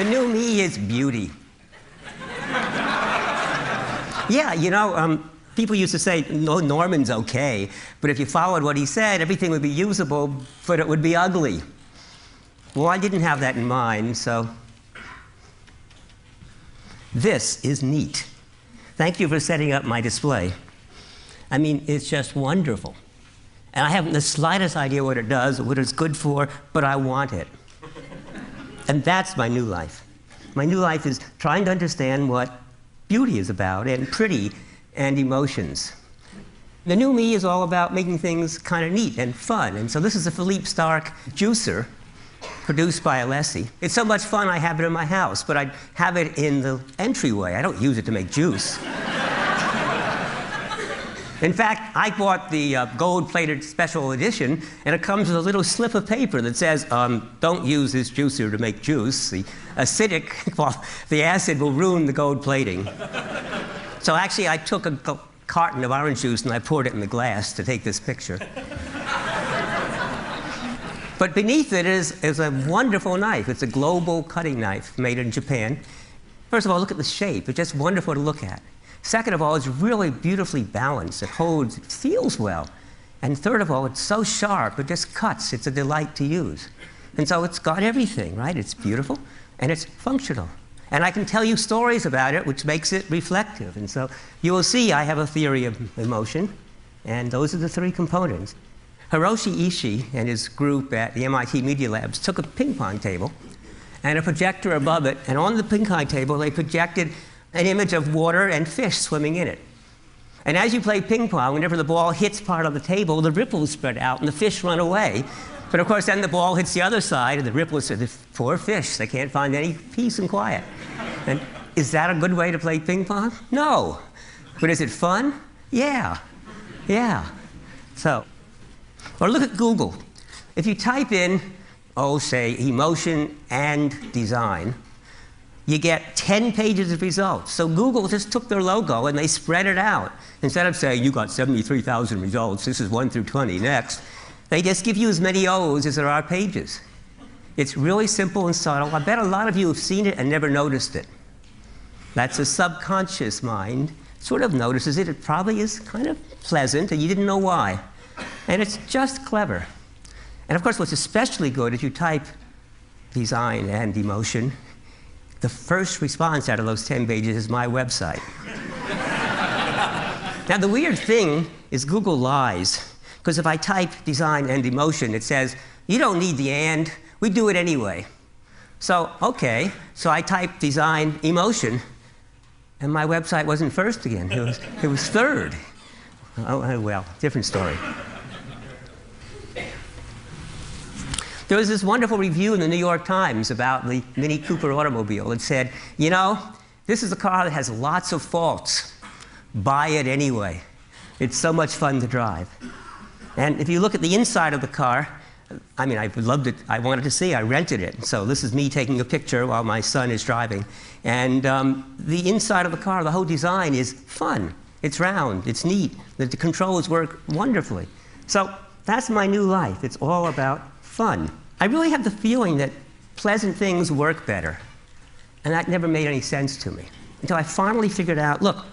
The new me is beauty. Yeah, you know, people used to say, no, Norman's okay, but if you followed what he said, everything would be usable, but it would be ugly. Well, I didn't have that in mind, so this is neat. Thank you for setting up my display. I mean, it's just wonderful. And I haven't the slightest idea what it does or what it's good for, but I want it. And that's my new life. My new life is trying to understand what beauty is about, and pretty, and emotions. The new me is all about making things kind of neat and fun. And so this is a Philippe Starck juicer produced by Alessi. It's so much fun I have it in my house, but I have it in the entryway. I don't use it to make juice. In fact, I bought the gold-plated special edition, and it comes with a little slip of paper that says, don't use this juicer to make juice. The acidic, well, the acid will ruin the gold plating. So actually, I took a carton of orange juice and I poured it in the glass to take this picture. But beneath it is a wonderful knife. It's a global cutting knife made in Japan. First of all, look at the shape. It's just wonderful to look at. Second of all, it's really beautifully balanced. It holds, it feels well. And third of all, it's so sharp, it just cuts. It's a delight to use. And so it's got everything, right? It's beautiful, and it's functional. And I can tell you stories about it, which makes it reflective. And so you will see I have a theory of emotion, and those are the three components. Hiroshi Ishii and his group at the MIT Media Labs took a ping pong table and a projector above it, and on the ping pong table, they projected an image of water and fish swimming in it. And as you play ping pong, whenever the ball hits part of the table, the ripples spread out and the fish run away. But of course, then the ball hits the other side, and the ripples are the poor fish. They can't find any peace and quiet. And is that a good way to play ping pong? No. But is it fun? Yeah. Yeah. So, or look at Google. If you type in, say, emotion and design, you get 10 pages of results. So Google just took their logo and they spread it out. Instead of saying, you got 73,000 results, this is 1 through 20, next, they just give you as many O's as there are pages. It's really simple and subtle. I bet a lot of you have seen it and never noticed it. That's a subconscious mind, sort of notices it. It probably is kind of pleasant, and you didn't know why. And it's just clever. And of course, what's especially good is you type design and emotion. The first response out of those 10 pages is my website. Now, the weird thing is Google lies. Because if I type design and emotion, it says, you don't need the and, we do it anyway. So, okay, so I typed design emotion, and my website wasn't first again. It was third. Oh, well, different story. There was this wonderful review in the New York Times about the Mini Cooper automobile. It said, you know, this is a car that has lots of faults. Buy it anyway. It's so much fun to drive. And if you look at the inside of the car, I mean, I loved it. I wanted to see. I rented it. So this is me taking a picture while my son is driving. And the inside of the car, the whole design is fun. It's round. It's neat. The controls work wonderfully. So that's my new life. It's all about fun. I really have the feeling that pleasant things work better. And that never made any sense to me until I finally figured out, look,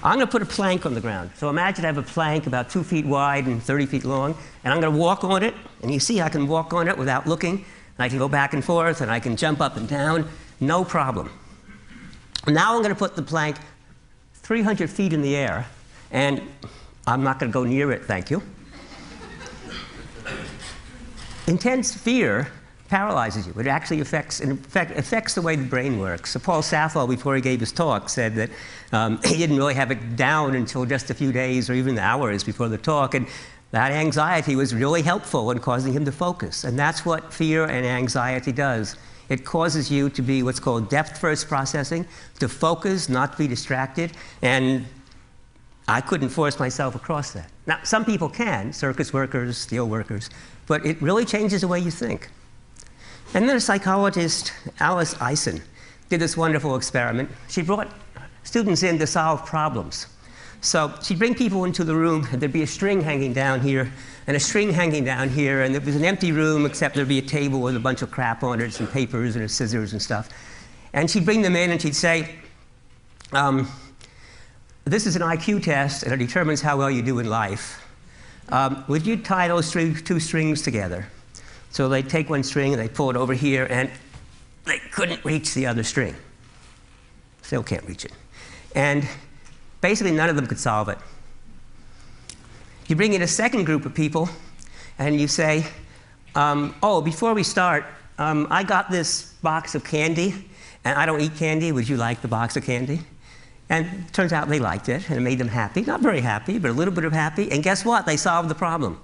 I'm going to put a plank on the ground. So imagine I have a plank about 2 feet wide and 30 feet long, and I'm going to walk on it. And you see I can walk on it without looking. And I can go back and forth, and I can jump up and down. No problem. Now I'm going to put the plank 300 feet in the air, and I'm not going to go near it, thank you. Intense fear paralyzes you. It actually affects the way the brain works. So Paul Sappho, before he gave his talk, said that he didn't really have it down until just a few days or even hours before the talk, and that anxiety was really helpful in causing him to focus. And that's what fear and anxiety does. It causes you to be what's called depth-first processing, to focus, not to be distracted, and I couldn't force myself across that. Now, some people can, circus workers, steel workers, but it really changes the way you think. And then a psychologist, Alice Eisen, did this wonderful experiment. She brought students in to solve problems. So she'd bring people into the room, and there'd be a string hanging down here, and a string hanging down here, and it was an empty room, except there'd be a table with a bunch of crap on it, some papers and scissors and stuff. And she'd bring them in, and she'd say, this is an IQ test, and it determines how well you do in life. Would you tie those two strings together? So they'd take one string, and they'd pull it over here, and they couldn't reach the other string. Still can't reach it. And basically, none of them could solve it. You bring in a second group of people, and you say, oh, before we start, I got this box of candy, and I don't eat candy. Would you like the box of candy? And it turns out they liked it, and it made them happy. Not very happy, but a little bit of happy. And guess what? They solved the problem.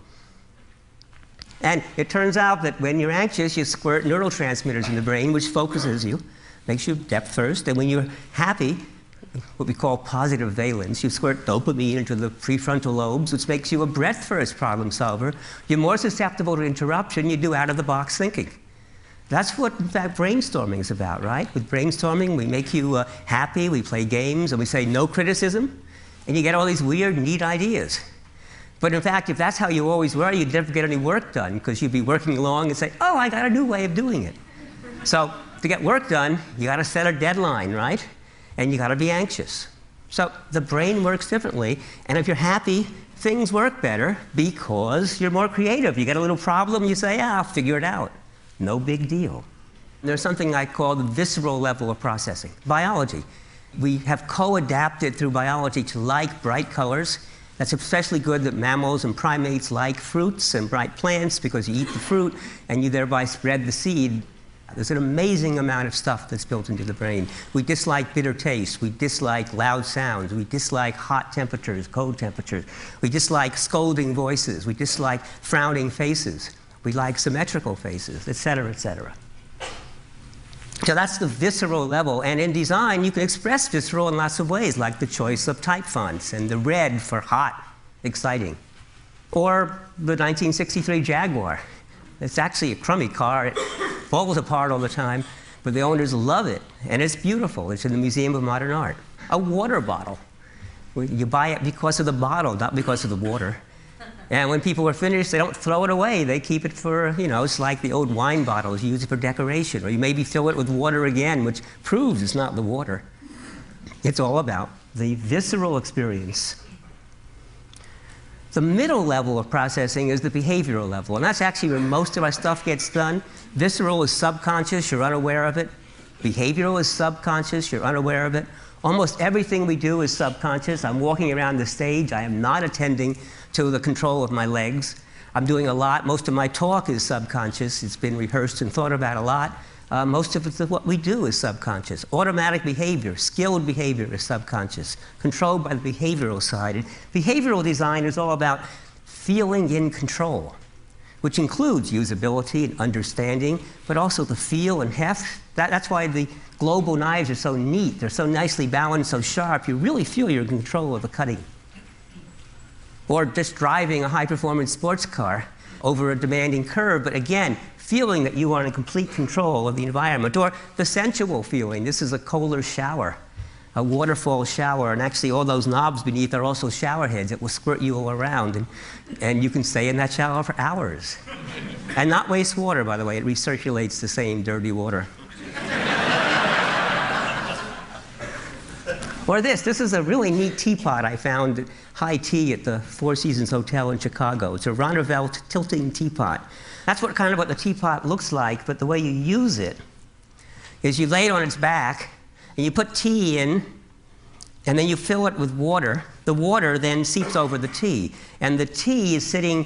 And it turns out that when you're anxious, you squirt neurotransmitters in the brain, which focuses you, makes you depth first. And when you're happy, what we call positive valence, you squirt dopamine into the prefrontal lobes, which makes you a breadth-first problem solver. You're more susceptible to interruption. You do out-of-the-box thinking. That's what, in fact, brainstorming is about, right? With brainstorming, we make you happy, we play games, and we say no criticism, and you get all these weird, neat ideas. But in fact, if that's how you always were, you'd never get any work done, because you'd be working along and say, oh, I got a new way of doing it. So to get work done, you got to set a deadline, right? And you got to be anxious. So the brain works differently, and if you're happy, things work better because you're more creative. You get a little problem, you say, yeah, I'll figure it out. No big deal. There's something I call the visceral level of processing. Biology. We have co-adapted through biology to like bright colors. That's especially good that mammals and primates like fruits and bright plants because you eat the fruit and you thereby spread the seed. There's an amazing amount of stuff that's built into the brain. We dislike bitter taste. We dislike loud sounds. We dislike hot temperatures, cold temperatures. We dislike scolding voices. We dislike frowning faces. We like symmetrical faces, et cetera, et cetera. So that's the visceral level. And in design, you can express visceral in lots of ways, like the choice of type fonts and the red for hot, exciting. Or the 1963 Jaguar. It's actually a crummy car. It falls apart all the time, but the owners love it. And it's beautiful. It's in the Museum of Modern Art. A water bottle. You buy it because of the bottle, not because of the water. And when people are finished, they don't throw it away. They keep it for, it's like the old wine bottles. You use it for decoration. Or you maybe fill it with water again, which proves it's not the water. It's all about the visceral experience. The middle level of processing is the behavioral level. And that's actually where most of our stuff gets done. Visceral is subconscious. You're unaware of it. Behavioral is subconscious. You're unaware of it. Almost everything we do is subconscious. I'm walking around the stage. I am not attending to the control of my legs. I'm doing a lot. Most of my talk is subconscious. It's been rehearsed and thought about a lot. Most of what we do is subconscious. Automatic behavior, skilled behavior is subconscious, controlled by the behavioral side. And behavioral design is all about feeling in control, which includes usability and understanding, but also the feel and heft. That's why the global knives are so neat. They're so nicely balanced, so sharp. You really feel you're in control of the cutting. Or just driving a high-performance sports car over a demanding curve, but again, feeling that you are in complete control of the environment. Or the sensual feeling. This is a Kohler shower, a waterfall shower, and actually all those knobs beneath are also shower heads that will squirt you all around, and you can stay in that shower for hours. And not waste water, by the way. It recirculates the same dirty water. Or this is a really neat teapot I found at high tea at the Four Seasons Hotel in Chicago. It's a Ronnefeldt tilting teapot. That's what the teapot looks like, but the way you use it is you lay it on its back, and you put tea in, and then you fill it with water. The water then seeps over the tea, and the tea is sitting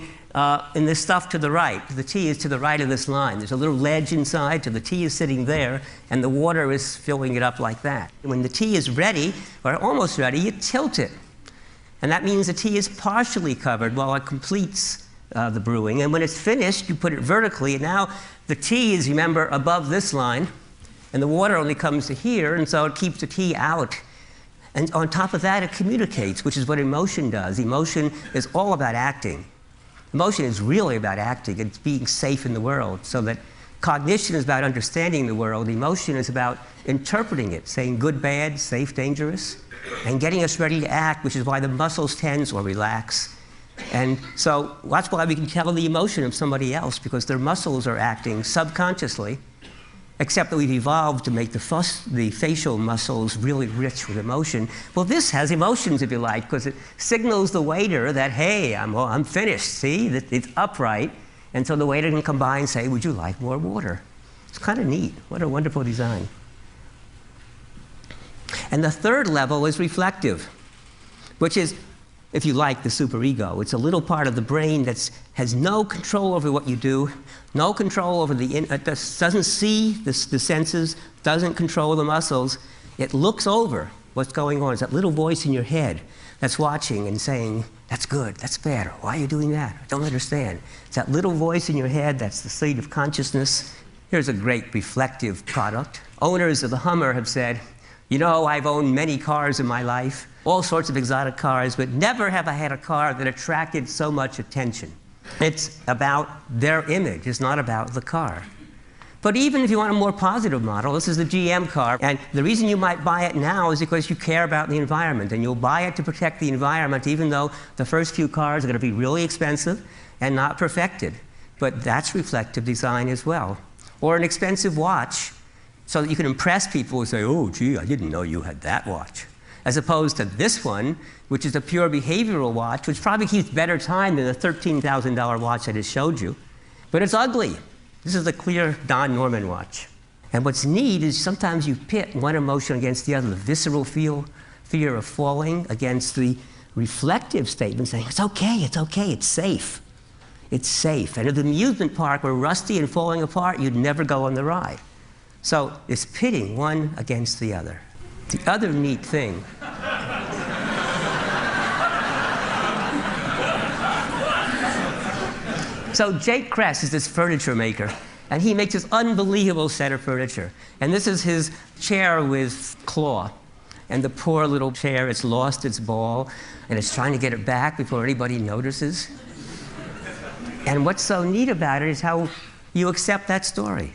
in this stuff to the right. The tea is to the right of this line. There's a little ledge inside, so the tea is sitting there, and the water is filling it up like that. When the tea is ready, or almost ready, you tilt it. And that means the tea is partially covered while it completes the brewing. And when it's finished, you put it vertically, and now the tea is, remember, above this line, and the water only comes to here, and so it keeps the tea out. And on top of that, it communicates, which is what emotion does. Emotion is all about acting. Emotion is really about acting. It's being safe in the world so that Cognition is about understanding the world. Emotion is about interpreting it, saying good, bad, safe, dangerous, and getting us ready to act, which is why the muscles tense or relax. And so that's why we can tell the emotion of somebody else, because their muscles are acting subconsciously, except that we've evolved to make the facial muscles really rich with emotion. Well, this has emotions, if you like, because it signals the waiter that, hey, I'm finished, see? It's upright. And so the waiter can come by and say, would you like more water? It's kind of neat. What a wonderful design. And the third level is reflective, which is, if you like, the superego. It's a little part of the brain that has no control over what you do, no control over it doesn't see the senses, doesn't control the muscles. It looks over what's going on. It's that little voice in your head that's watching and saying, that's good, that's bad, or why are you doing that? I don't understand. It's that little voice in your head, that's the seat of consciousness. Here's a great reflective product. Owners of the Hummer have said, you know, I've owned many cars in my life, all sorts of exotic cars, but never have I had a car that attracted so much attention. It's about their image, it's not about the car. But even if you want a more positive model, this is the GM car, and the reason you might buy it now is because you care about the environment, and you'll buy it to protect the environment, even though the first few cars are going to be really expensive and not perfected. But that's reflective design as well. Or an expensive watch, so that you can impress people and say, oh, gee, I didn't know you had that watch. As opposed to this one, which is a pure behavioral watch, which probably keeps better time than the $13,000 watch I just showed you. But it's ugly. This is a clear Don Norman watch. And what's neat is sometimes you pit one emotion against the other, the visceral fear of falling against the reflective statement saying, it's okay, it's safe. It's safe. And at the amusement park were rusty and falling apart, you'd never go on the ride. So it's pitting one against the other. The other neat thing so Jake Kress is this furniture maker, and he makes this unbelievable set of furniture. And this is his chair with claw. And the poor little chair, it's lost its ball, and it's trying to get it back before anybody notices. And what's so neat about it is how you accept that story.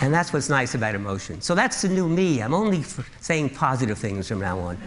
And that's what's nice about emotion. So that's the new me. I'm only saying positive things from now on.